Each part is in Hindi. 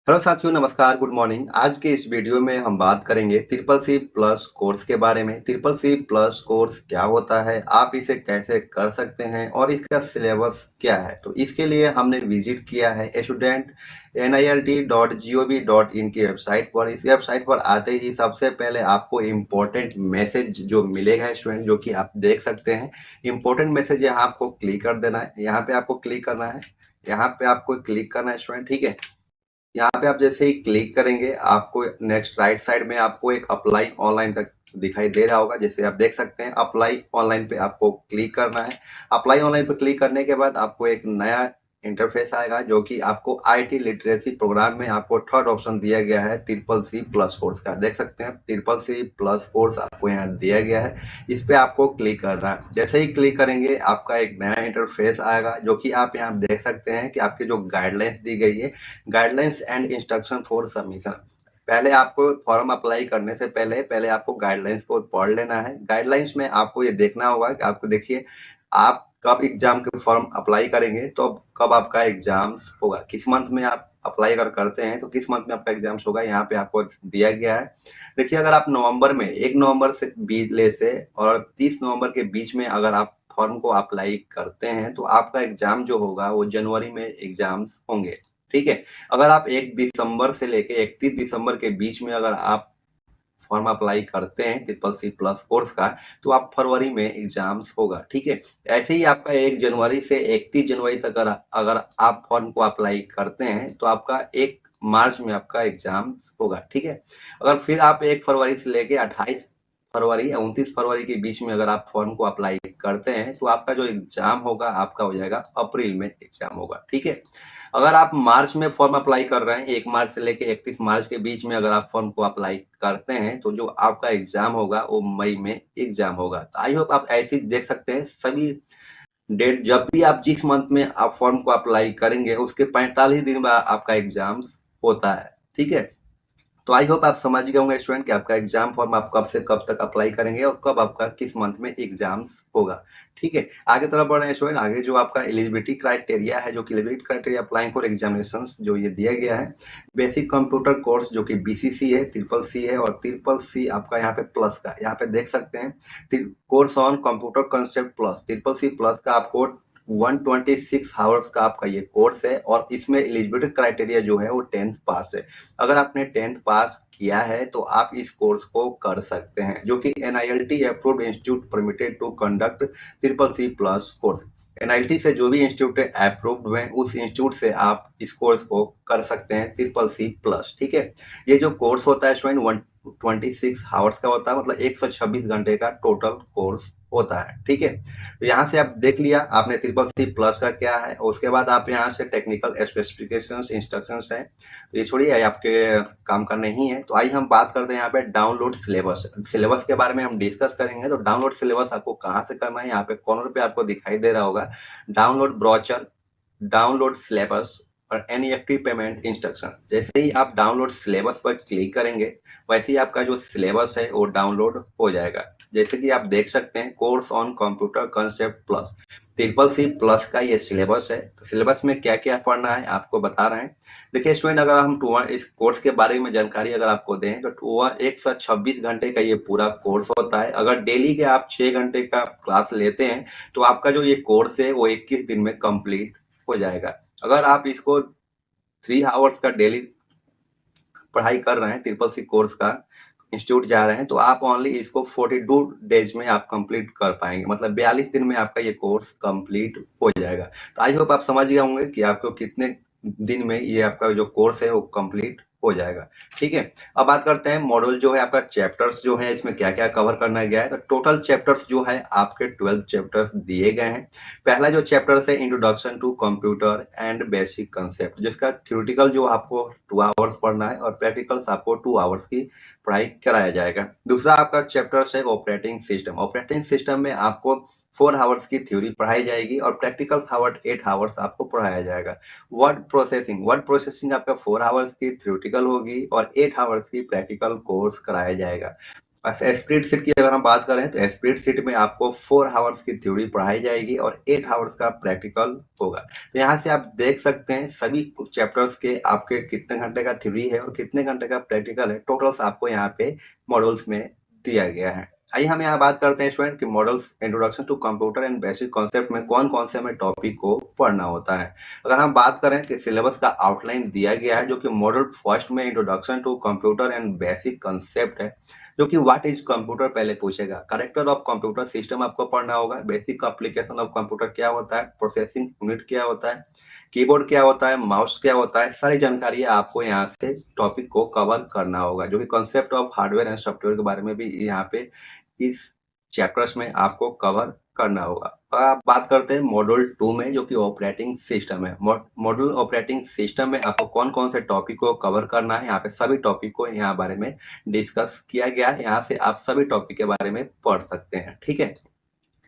हेलो साथियों, नमस्कार, गुड मॉर्निंग। आज के इस वीडियो में हम बात करेंगे ट्रिपल सी प्लस कोर्स के बारे में। ट्रिपल सी प्लस कोर्स क्या होता है, आप इसे कैसे कर सकते हैं और इसका सिलेबस क्या है। तो इसके लिए हमने विजिट किया है स्टूडेंट nilт.gov.in की वेबसाइट पर। इस वेबसाइट पर आते ही सबसे पहले आपको इम्पोर्टेंट मैसेज जो मिलेगा स्टूडेंट, जो कि आप देख सकते हैं। इम्पोर्टेंट मैसेज यहाँ आपको क्लिक कर देना है, यहाँ पे आपको क्लिक करना है, यहाँ पे आपको क्लिक करना है स्टूडेंट। ठीक है, यहाँ पे आप जैसे ही क्लिक करेंगे आपको नेक्स्ट राइट साइड में आपको एक अप्लाई ऑनलाइन का दिखाई दे रहा होगा। जैसे आप देख सकते हैं, अप्लाई ऑनलाइन पे आपको क्लिक करना है। अप्लाई ऑनलाइन पे क्लिक करने के बाद आपको एक नया इंटरफेस आएगा, जो कि आपको आईटी लिटरेसी प्रोग्राम में आपको थर्ड ऑप्शन दिया गया है ट्रिपल सी प्लस कोर्स का। देख सकते हैं, ट्रिपल सी प्लस कोर्स आपको यहाँ दिया गया है। इस पे आपको क्लिक करना है। जैसे ही क्लिक करेंगे आपका एक नया इंटरफेस आएगा, जो कि आप यहाँ देख सकते हैं कि आपकी जो गाइडलाइंस दी गई है, guidelines and instruction for submission. पहले आपको फॉर्म अप्लाई करने से पहले पहले आपको गाइडलाइंस को पढ़ लेना है। गाइडलाइंस में आपको ये देखना होगा कि आपको देखिए, आप कब एग्जाम के फॉर्म अप्लाई करेंगे तो कब आपका एग्जाम होगा, किस मंथ में आप अप्लाई अगर करते हैं तो किस मंथ में आपका एग्जाम्स होगा, यहाँ पे आपको दिया गया है। देखिए, अगर आप नवंबर में 1 नवंबर से बीच से और 30 नवंबर के बीच में अगर आप फॉर्म को अप्लाई करते हैं तो आपका एग्जाम जो होगा वो जनवरी में एग्जाम्स होंगे। ठीक है, अगर आप 1 दिसंबर से लेके 31 दिसंबर के बीच में अगर आप फॉर्म अप्लाई करते हैं ट्रिपल सी प्लस कोर्स का, तो आप फरवरी में एग्जाम्स होगा। ठीक है, ऐसे ही आपका 1 जनवरी से 31 जनवरी तक अगर आप फॉर्म को अप्लाई करते हैं तो आपका 1 मार्च में आपका एग्जाम होगा। ठीक है, अगर फिर आप 1 फरवरी से लेके 28 फरवरी या 29 फरवरी के बीच में अगर आप फॉर्म को अप्लाई करते हैं तो आपका जो एग्जाम होगा आपका हो जाएगा अप्रैल में एग्जाम होगा। ठीक है, अगर आप मार्च में फॉर्म अप्लाई कर रहे हैं, 1 मार्च से लेके 31 मार्च के बीच में अगर आप फॉर्म को अप्लाई करते हैं तो जो आपका एग्जाम होगा वो मई में एग्जाम होगा। तो आई होप आप ऐसे ही देख सकते हैं सभी डेट, जब भी आप जिस मंथ में आप फॉर्म को अप्लाई करेंगे उसके 45 दिन बाद आपका एग्जाम्स होता है। ठीक है, तो आई होप आप समझ गए होंगे स्टूडेंट कि आपका एग्जाम फॉर्म आप कब से कब तक अप्लाई करेंगे और कब आपका किस मंथ में एग्जाम्स होगा। ठीक है, आगे तरफ बढ़ रहे हैं स्टूडेंट। आगे जो आपका एलिजिबिलिटी क्राइटेरिया है, जो कि eligibility criteria applying for examination जो ये दिया गया है, बेसिक कंप्यूटर कोर्स जो कि बीसीसी है, ट्रिपल सी है और ट्रिपल सी आपका यहाँ पे प्लस का, यहाँ पे देख सकते हैं course on computer concept plus, triple C plus का आपको 126 आवर्स का आपका ये कोर्स है और इसमें एलिजिबिलिटी क्राइटेरिया जो है वो 10th पास है। अगर आपने 10th पास किया है तो आप इस कोर्स को कर सकते हैं, जो कि NILT approved institute permitted to conduct triple C plus course. NILT से जो भी इंस्टीट्यूट अप्रूव्ड हुए उस इंस्टीट्यूट से आप इस कोर्स को कर सकते हैं ट्रिपल सी प्लस। ठीक है, ये जो कोर्स होता है स्टूडेंट 126 आवर्स का होता है, मतलब 126 घंटे का टोटल कोर्स होता है। ठीक है, तो यहाँ से आप देख लिया आपने ट्रिपल सी प्लस का क्या है। उसके बाद आप यहाँ से टेक्निकल स्पेसिफिकेशंस इंस्ट्रक्शंस हैं, तो ये छोड़िए, आपके काम का नहीं है। तो आइए हम बात करते हैं यहाँ पे डाउनलोड सिलेबस। सिलेबस के बारे में हम डिस्कस करेंगे। तो डाउनलोड सिलेबस आपको कहाँ से करना है, यहाँ पे कॉर्नर पे आपको दिखाई दे रहा होगा डाउनलोड ब्रोचर, डाउनलोड सिलेबस और NEFT पेमेंट इंस्ट्रक्शन। जैसे ही आप डाउनलोड सिलेबस पर क्लिक करेंगे वैसे ही आपका जो सिलेबस है वो डाउनलोड हो जाएगा। जैसे कि आप देख सकते हैं, course on computer concept plus, triple C plus का ये सिलेबस है। तो सिलेबस में क्या क्या पढ़ना है आपको बता रहे हैं। देखिए स्टूडेंट, अगर हम इस कोर्स के बारे में जानकारी अगर आपको दें तो वह 126 घंटे का ये पूरा कोर्स होता है। अगर डेली के आप 6 घंटे का क्लास लेते हैं तो आपका जो ये कोर्स है वो 21 दिन में कंप्लीट हो जाएगा। अगर आप इसको 3 आवर्स का डेली पढ़ाई कर रहे हैं, ट्रिपल सी कोर्स का इंस्टीट्यूट जा रहे हैं, तो आप ओनली इसको 42 डेज में आप कंप्लीट कर पाएंगे, मतलब 42 दिन में आपका ये कोर्स कंप्लीट हो जाएगा। तो आई होप आप समझ गए होंगे कि आपको कितने दिन में ये आपका जो कोर्स है वो कंप्लीट हो जाएगा। ठीक है, अब बात करते हैं मॉड्यूल जो है आपका, चैप्टर्स जो है इसमें क्या क्या कवर करना गया है। तो टोटल चैप्टर्स जो है आपके 12 चैप्टर्स दिए गए हैं। पहला जो चैप्टर है introduction to computer and basic concept, जिसका थ्योरेटिकल जो आपको 2 आवर्स पढ़ना है और प्रैक्टिकल्स आपको 2 आवर्स की पढ़ाई कराया जाएगा। दूसरा आपका चैप्टर है ऑपरेटिंग सिस्टम। ऑपरेटिंग सिस्टम में आपको 4 आवर्स की थ्योरी पढ़ाई जाएगी और प्रैक्टिकल 8 आवर्स आपको पढ़ाया जाएगा। वर्ड प्रोसेसिंग, वर्ड प्रोसेसिंग आपका 4 आवर्स की थ्योरेटिकल होगी और 8 आवर्स की प्रैक्टिकल कोर्स कराया जाएगा। स्प्रेडशीट की अगर हम बात करें तो स्प्रेडशीट में आपको 4 आवर्स की थ्योरी पढ़ाई जाएगी और 8 आवर्स का प्रैक्टिकल होगा। तो यहाँ से आप देख सकते हैं सभी चैप्टर्स के आपके कितने घंटे का थ्योरी है और कितने घंटे का प्रैक्टिकल है, टोटल्स आपको यहाँ पे मॉड्यूल्स में दिया गया है। आइए हम यहाँ बात करते हैं स्टूडेंट कि models introduction to computer and basic concept में कौन कौन से हमें टॉपिक को पढ़ना होता है। अगर हम बात करें कि सिलेबस का आउटलाइन दिया गया है, जो कि मॉडल फर्स्ट में introduction to computer and basic concept है, जो कि व्हाट इज कंप्यूटर पहले पूछेगा। करेक्टर ऑफ कंप्यूटर सिस्टम आपको पढ़ना होगा। बेसिक एप्लीकेशन ऑफ कंप्यूटर क्या होता है, प्रोसेसिंग यूनिट क्या होता है, कीबोर्ड क्या होता है, माउस क्या होता है, सारी जानकारी आपको यहाँ से टॉपिक को कवर करना होगा। जो कि concept of hardware and software के बारे में भी यहाँ पे इस चैप्टर्स में आपको कवर करना होगा। और आप बात करते हैं मॉड्यूल 2 में, जो कि ऑपरेटिंग सिस्टम है। मॉड्यूल ऑपरेटिंग सिस्टम में आपको कौन कौन से टॉपिक को कवर करना है, यहाँ पे सभी टॉपिक को यहाँ बारे में डिस्कस किया गया है। यहाँ से आप सभी टॉपिक के बारे में पढ़ सकते हैं, ठीक है,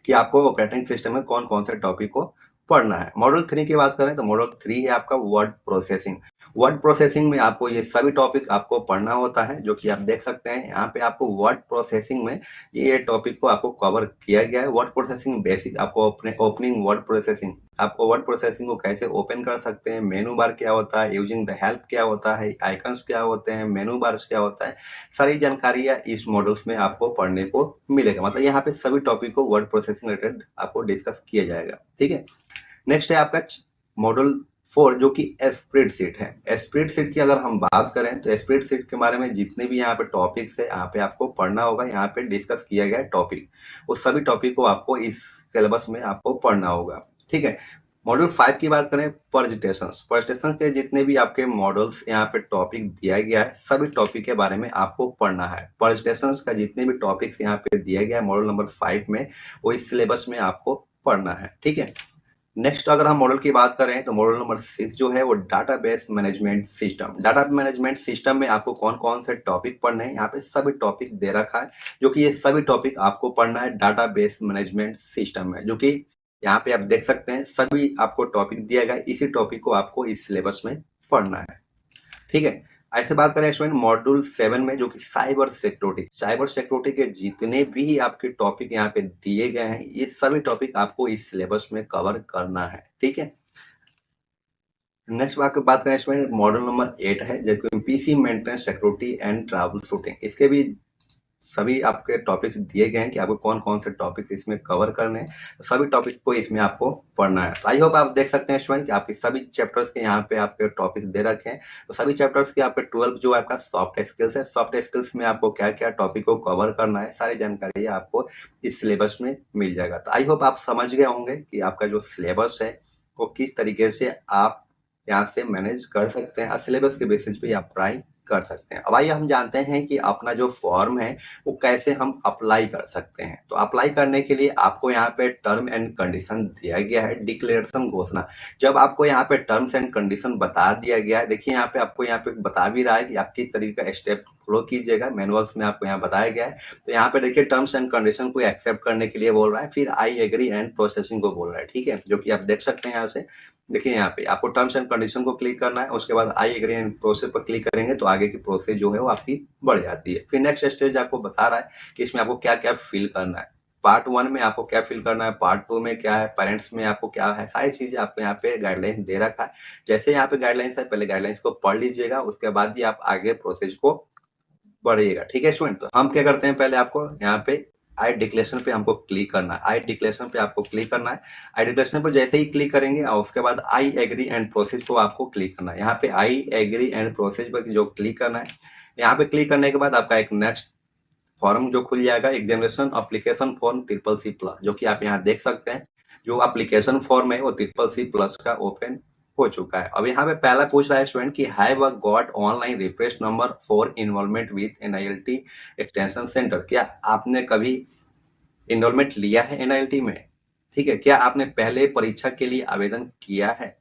कि आपको ऑपरेटिंग सिस्टम में कौन कौन से टॉपिक को पढ़ना है। मॉड्यूल 3 की बात करें तो मॉड्यूल 3 है आपका वर्ड प्रोसेसिंग। वर्ड प्रोसेसिंग में आपको ये सभी टॉपिक आपको पढ़ना होता है, जो कि आप देख सकते हैं यहाँ पे आपको वर्ड प्रोसेसिंग में ये टॉपिक को आपको कवर किया गया है। वर्ड प्रोसेसिंग बेसिक, आपको ओपनिंग वर्ड प्रोसेसिंग, आपको वर्ड प्रोसेसिंग को कैसे ओपन कर सकते हैं, मेनू बार क्या होता है, यूजिंग द हेल्प क्या होता है, आइकन्स क्या होते हैं, मेनू बार्स क्या होता है, सारी जानकारियाँ इस मॉड्यूल्स में आपको पढ़ने को मिलेगा। मतलब यहाँ पे सभी टॉपिक को वर्ड प्रोसेसिंग रिलेटेड आपको डिस्कस किया जाएगा, ठीक है। नेक्स्ट है आपका मॉड्यूल 4, जो कि स्प्रेडशीट है। स्प्रेडशीट की अगर हम बात करें तो स्प्रेडशीट के बारे में जितने भी यहाँ पे टॉपिक्स है, यहाँ पे आपको पढ़ना होगा। यहाँ पे डिस्कस किया गया है टॉपिक, उस सभी टॉपिक को आपको इस सिलेबस में आपको पढ़ना होगा, ठीक है। मॉड्यूल 5 की बात करें, परजेटेशंस के जितने भी आपके मॉडल्स यहाँ पे टॉपिक दिया गया है, सभी टॉपिक के बारे में आपको पढ़ना है। परजेटेशंस का जितने भी टॉपिक्स यहाँ पे दिया गया है मॉडल नंबर 5 में, वो इस सिलेबस में आपको पढ़ना है, ठीक है। नेक्स्ट अगर हम मॉडल की बात करें तो मॉडल नंबर 6 जो है वो database management system. Data management system में आपको कौन कौन से टॉपिक पढ़ने हैं, यहाँ पे सभी टॉपिक दे रखा है, जो कि ये सभी टॉपिक आपको पढ़ना है डाटाबेस मैनेजमेंट सिस्टम में। जो कि यहाँ पे आप देख सकते हैं सभी आपको टॉपिक दिया गया है, इसी टॉपिक को आपको इस सिलेबस में पढ़ना है, ठीक है। ऐसे बात करें स्टूडेंट मॉड्यूल 7 में, जो कि साइबर सिक्योरिटी के जितने भी आपके टॉपिक यहाँ पे दिए गए हैं, ये सभी टॉपिक आपको इस सिलेबस में कवर करना है, ठीक है। नेक्स्ट बात करें स्टूडेंट मॉड्यूल नंबर 8 है, जैसे PC maintenance security and trouble shooting. इसके भी सभी आपके टॉपिक्स दिए गए हैं कि आपको कौन कौन से टॉपिक्स इसमें कवर करने हैं, तो सभी टॉपिक को इसमें आपको पढ़ना है। तो आई होप आप देख सकते हैं स्टूडेंट कि आपके सभी चैप्टर्स के यहाँ पे आपके टॉपिक्स दे रखे हैं। तो सभी चैप्टर्स के आपके 12 जो आपका सॉफ्ट स्किल्स है, सॉफ्ट स्किल्स में आपको क्या क्या टॉपिक को कवर करना है, सारी जानकारी आपको इस सिलेबस में मिल जाएगा। तो आई होप आप समझ गए होंगे कि आपका जो सिलेबस है वो किस तरीके से आप यहाँ से मैनेज कर सकते हैं, सिलेबस के बेसिस पे आप पढ़ाई कर सकते हैं। अब आइए हम जानते हैं कि अपना जो फॉर्म है वो कैसे हम अप्लाई कर सकते हैं। तो अप्लाई करने के लिए आपको यहाँ पे टर्म एंड कंडीशन दिया गया है, डिक्लेरेशन घोषणा। जब आपको यहाँ पे टर्म्स एंड कंडीशन बता दिया गया है, देखिए यहाँ पे आपको यहाँ पे बता भी रहा है कि आप किस तरीके का स्टेप फॉलो कीजिएगा, मैनुअल्स में आपको यहाँ बताया गया है। तो यहाँ पे देखिए टर्म्स एंड कंडीशन को एक्सेप्ट करने के लिए बोल रहा है, फिर आई एग्री एंड प्रोसेसिंग को बोल रहा है, ठीक है, जो कि आप देख सकते हैं। यहाँ से देखिए यहाँ पे आपको टर्म्स एंड कंडीशन को क्लिक करना है, उसके बाद आई एग्री एंड प्रोसेस पर क्लिक करेंगे तो आगे की प्रोसेस जो है वो आपकी बढ़ जाती है। फिर नेक्स्ट स्टेज आपको बता रहा है कि इसमें आपको क्या क्या फिल करना है। पार्ट 1 में आपको क्या फिल करना है, पार्ट 2 में क्या है, पेरेंट्स में आपको क्या है, सारी चीजें आपको यहाँ पे गाइडलाइंस दे रखा है। जैसे यहाँ पे गाइडलाइंस है, पहले गाइडलाइंस को पढ़ लीजिएगा, उसके बाद ही आप आगे प्रोसेस को बढ़िएगा, ठीक है स्टूडेंट। तो हम क्या करते हैं, पहले आपको यहाँ पे आई डिक्लेरेशन पे हमको क्लिक करना है। आई डिक्लेरेशन पे आपको क्लिक करना है। आई डिक्लेरेशन पे जैसे ही क्लिक करेंगे और उसके बाद आई एग्री एंड प्रोसेस को आपको क्लिक करना है। यहाँ पे आई एग्री एंड प्रोसेस पर जो क्लिक करना है, यहाँ पे क्लिक करने के बाद आपका एक नेक्स्ट फॉर्म जो खुल जाएगा, एग्जामिनेशन एप्लीकेशन फॉर्म CCC+, जो कि आप यहाँ देख सकते हैं। जो एप्लीकेशन फॉर्म है वो CCC+ का ओपन हो चुका है। अब यहाँ पे पहला पूछ रहा है स्टूडेंट कि have a got online refresh number for involvement with NILT extension centre. क्या आपने कभी इनरोलमेंट लिया है NILT में, ठीक है, क्या आपने पहले परीक्षा के लिए आवेदन किया है,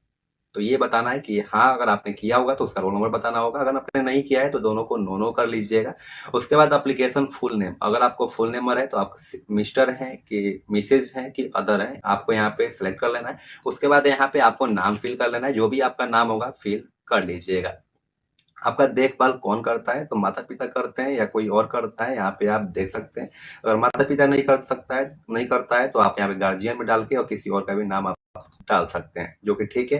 तो ये बताना है कि हाँ, अगर आपने किया होगा तो उसका रोल नंबर बताना होगा, अगर आपने नहीं किया है तो दोनों को नो कर लीजिएगा। उसके बाद एप्लीकेशन फुल नेम, अगर आपको फुल नेम है तो आप मिस्टर हैं कि मिसेज हैं कि अदर हैं, आपको यहाँ पे सिलेक्ट कर लेना है। उसके बाद यहाँ पे आपको नाम फिल कर लेना है, जो भी आपका नाम होगा फिल कर लीजिएगा। आपका देखभाल कौन करता है? तो माता-पिता करते हैं या कोई और करता है, यहाँ पे आप देख सकते हैं। अगर माता-पिता नहीं करता है तो आप यहाँ पे गार्डियन में डाल के और किसी और का भी नाम आप डाल सकते हैं, जो कि ठीक है।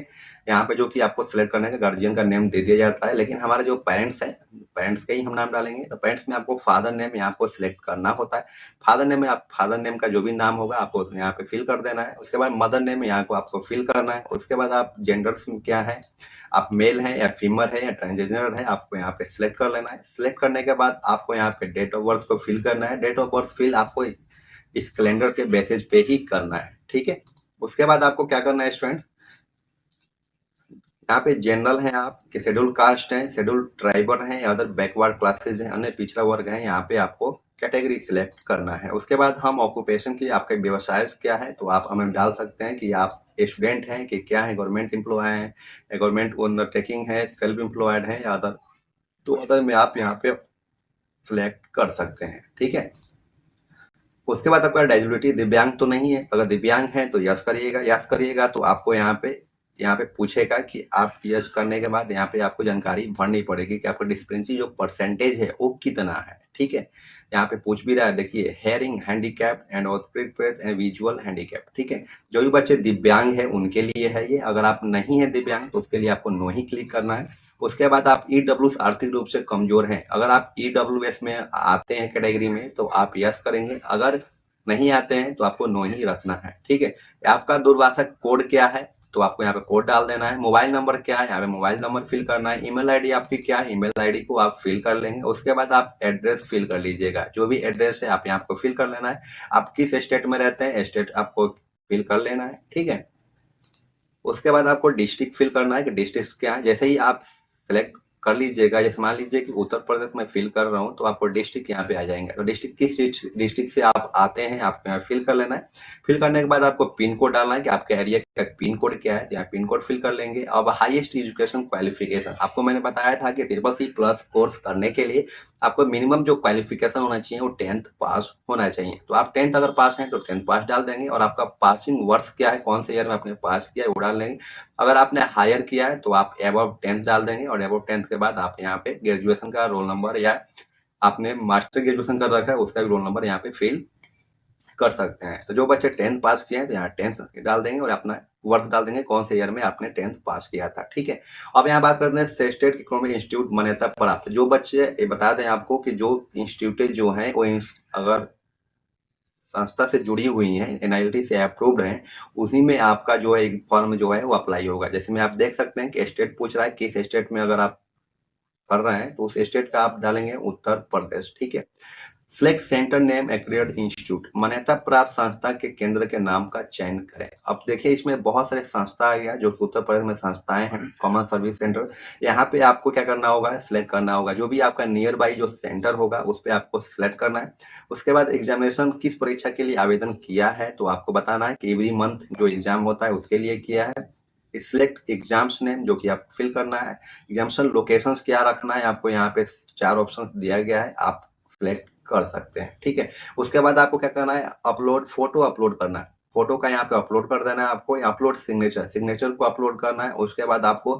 यहाँ पे जो कि आपको सिलेक्ट करने का गार्डियन का नेम दे दिया जाता है, लेकिन हमारे जो पेरेंट्स हैं, पेरेंट्स का ही हम नाम डालेंगे। तो पेरेंट्स में आपको फादर नेम यहाँ आपको सिलेक्ट करना होता है। फादर नेम का जो भी नाम होगा आपको यहाँ पे फिल कर देना है। उसके बाद मदर नेम यहाँ को आपको फिल करना है। उसके बाद आप जेंडर्स में क्या है, आप मेल हैं या फीमेल है या ट्रांसजेंडर है, आपको यहाँ पे सिलेक्ट कर लेना है। सिलेक्ट करने के बाद आपको यहाँ पे डेट ऑफ बर्थ को फिल करना है। डेट ऑफ बर्थ फिल आपको इस कैलेंडर के बेसिस पे ही करना है, ठीक है। उसके बाद आपको क्या करना है स्टूडेंट्स, यहाँ पे जनरल है, आप कि शेड्यूल कास्ट है, शेड्यूल ट्राइबर है या अदर बैकवर्ड क्लासेज है, अन्य पिछड़ा वर्ग है, यहाँ पे आपको कैटेगरी सिलेक्ट करना है। उसके बाद हम ऑक्यूपेशन की आपका व्यवसाय क्या है तो आप हमें डाल सकते हैं कि आप स्टूडेंट हैं कि क्या है, गवर्नमेंट एम्प्लॉय हैं, गवर्नमेंट अंडरटेकिंग है, सेल्फ एम्प्लॉयड है या अदर, तो अदर में आप यहाँ पे सिलेक्ट कर सकते हैं, ठीक है। उसके बाद आपका डिसेबिलिटी दिव्यांग तो नहीं है, अगर दिव्यांग है तो यस करिएगा तो आपको यहाँ पे पूछेगा कि आप यस करने के बाद यहाँ पे आपको जानकारी भरनी पड़ेगी कि आपका डिस्पेंसरी जो परसेंटेज है वो कितना है, ठीक है। यहाँ पे पूछ भी रहा है, देखिए hearing handicap and orthopaedic and visual handicap, ठीक है। जो भी बच्चे दिव्यांग है उनके लिए है ये। अगर आप नहीं है दिव्यांग तो उसके लिए आपको नो ही क्लिक करना है। उसके बाद आप ईडब्ल्यूएस आर्थिक रूप से कमजोर हैं, अगर आप ईडब्ल्यूएस में आते हैं कैटेगरी में तो आप यस करेंगे, अगर नहीं आते हैं तो आपको नो ही रखना है, ठीक है। आपका दूरभाषा कोड क्या है तो आपको यहाँ पे कोड डाल देना है। मोबाइल नंबर क्या है, यहाँ पे मोबाइल नंबर फिल करना है। ईमेल आईडी आपकी क्या है, ईमेल आईडी को आप फिल कर लेंगे। उसके बाद आप एड्रेस फिल कर लीजिएगा, जो भी एड्रेस है आप यहाँ आपको फिल कर लेना है। आप किस स्टेट में रहते हैं स्टेट आपको फिल कर लेना है, ठीक है। उसके बाद आपको डिस्ट्रिक्ट फिल करना है कि डिस्ट्रिक्ट क्या है। जैसे ही आप सेलेक्ट कर लीजिएगा, जैसे मान लीजिए कि उत्तर प्रदेश में फिल कर रहा हूँ तो आपको डिस्ट्रिक्ट यहाँ पे आ जाएंगे। तो डिस्ट्रिक्ट किस डिस्ट्रिक्ट से आप आते हैं आपको यहाँ फिल कर लेना है। फिल करने के बाद आपको पिन कोड डालना है कि आपके एरिया का पिन कोड क्या है, यहाँ पिन कोड फिल कर लेंगे। अब हाईएस्ट एजुकेशन क्वालिफिकेशन आपको मैंने बताया था कि CCC+ कोर्स करने के लिए आपको मिनिमम जो क्वालिफिकेशन होना चाहिए वो 10th पास होना चाहिए। तो आप 10th अगर पास हैं तो 10th पास डाल देंगे और आपका पासिंग वर्ष क्या है, कौन से ईयर में आपने पास किया है वो डाल देंगे। अगर आपने हायर किया है तो आप एबव 10th डाल देंगे और एबव 10th के बाद आप यहाँ पे ग्रेजुएशन का रोल नंबर या आपने मास्टर ग्रेजुएशन कर रखा है उसका भी रोल नंबर यहाँ पे फिल कर सकते हैं। तो जो बच्चे 10th पास किए हैं तो यहाँ 10th डाल देंगे और अपना वर्ष डाल देंगे कौन से ईयर में आपने 10th पास किया था, ठीक है। अब यहाँ बात करते हैं स्टेट इकोनॉमिक इंस्टीट्यूट मान्यता प्राप्त। जो बच्चे ये बता दें आपको कि जो इंस्टीट्यूट जो है वो अगर संस्था से जुड़ी हुई हैं, NILT से अप्रूव्ड हैं, उसी में आपका जो है एक फॉर्म जो है वो अप्लाई होगा। जैसे में आप देख सकते हैं कि स्टेट पूछ रहा है, किस स्टेट में अगर आप कर रहे हैं तो उस स्टेट का आप डालेंगे उत्तर प्रदेश, ठीक है। Select centre name accredited institute, मान्यता प्राप्त संस्था के केंद्र के नाम का चयन करें। अब देखिए इसमें बहुत सारे संस्था आ गया जो उत्तर प्रदेश में संस्थाएं हैं। कॉमन सर्विस सेंटर, यहाँ पे आपको क्या करना होगा, सिलेक्ट करना होगा। जो भी आपका नियर बाई जो सेंटर होगा उस पर आपको सिलेक्ट करना है। उसके बाद एग्जामिनेशन किस परीक्षा के लिए आवेदन किया है तो आपको बताना है कि एवरी मंथ जो एग्जाम होता है उसके लिए किया है। सिलेक्ट एग्जाम्स नेम जो कि आप फिल करना है। एग्जामिनेशन लोकेशंस क्या रखना है, आपको यहाँ पे 4 ऑप्शन दिया गया है, आप सिलेक्ट कर सकते हैं, ठीक है। उसके बाद आपको क्या करना है, अपलोड फोटो अपलोड करना है। फोटो का यहाँ पे अपलोड कर देना है आपको। अपलोड सिग्नेचर को अपलोड करना है। उसके बाद आपको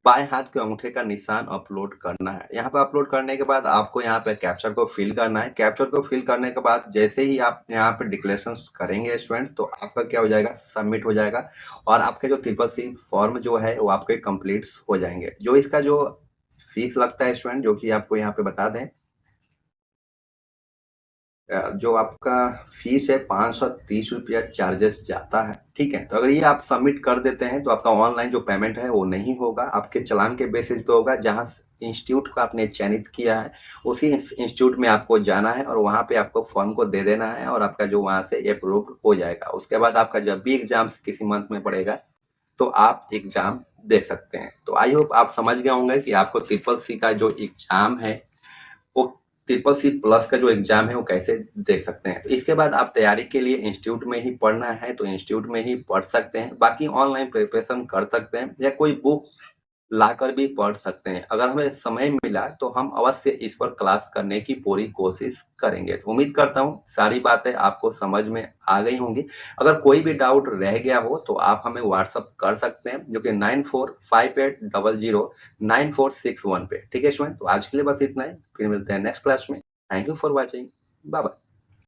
बाएं हाथ के अंगूठे का निशान अपलोड करना है। यहाँ पे अपलोड करने के बाद आपको यहाँ पे कैप्चर को फिल करना है। कैप्चर को फिल करने के बाद जैसे ही आप यहाँ पे डिक्लेरेशन करेंगे स्टूडेंट तो आपका क्या हो जाएगा, सबमिट हो जाएगा और आपके जो CCC फॉर्म जो है वो आपके कंप्लीट हो जाएंगे। जो इसका जो फीस लगता है स्टूडेंट, जो कि आपको यहाँ पे बता दें, जो आपका फीस है 530 रुपया चार्जेस जाता है, ठीक है। तो अगर ये आप सबमिट कर देते हैं तो आपका ऑनलाइन जो पेमेंट है वो नहीं होगा, आपके चालान के बेसिस पे होगा। जहाँ इंस्टीट्यूट को आपने चयनित किया है उसी इंस्टीट्यूट में आपको जाना है और वहाँ पे आपको फॉर्म को दे देना है और आपका जो वहाँ से अप्रूव हो जाएगा। उसके बाद आपका जब भी एग्जाम किसी मंथ में पड़ेगा तो आप एग्जाम दे सकते हैं। तो आई होप आप समझ गए होंगे कि आपको CCC का जो एग्जाम है वो CCC+ का जो एग्जाम है वो कैसे देख सकते हैं। तो इसके बाद आप तैयारी के लिए इंस्टीट्यूट में ही पढ़ना है तो इंस्टीट्यूट में ही पढ़ सकते हैं। बाकी ऑनलाइन प्रिपरेशन कर सकते हैं या कोई बुक लाकर भी पढ़ सकते हैं। अगर हमें समय मिला तो हम अवश्य इस पर क्लास करने की पूरी कोशिश करेंगे। तो उम्मीद करता हूँ सारी बातें आपको समझ में आ गई होंगी। अगर कोई भी डाउट रह गया हो तो आप हमें व्हाट्सअप कर सकते हैं, जो कि 9458009461 पे। ठीक है स्टूडेंट, तो आज के लिए बस इतना ही। फिर मिलते हैं नेक्स्ट क्लास में। Thank you for watching. Bye bye.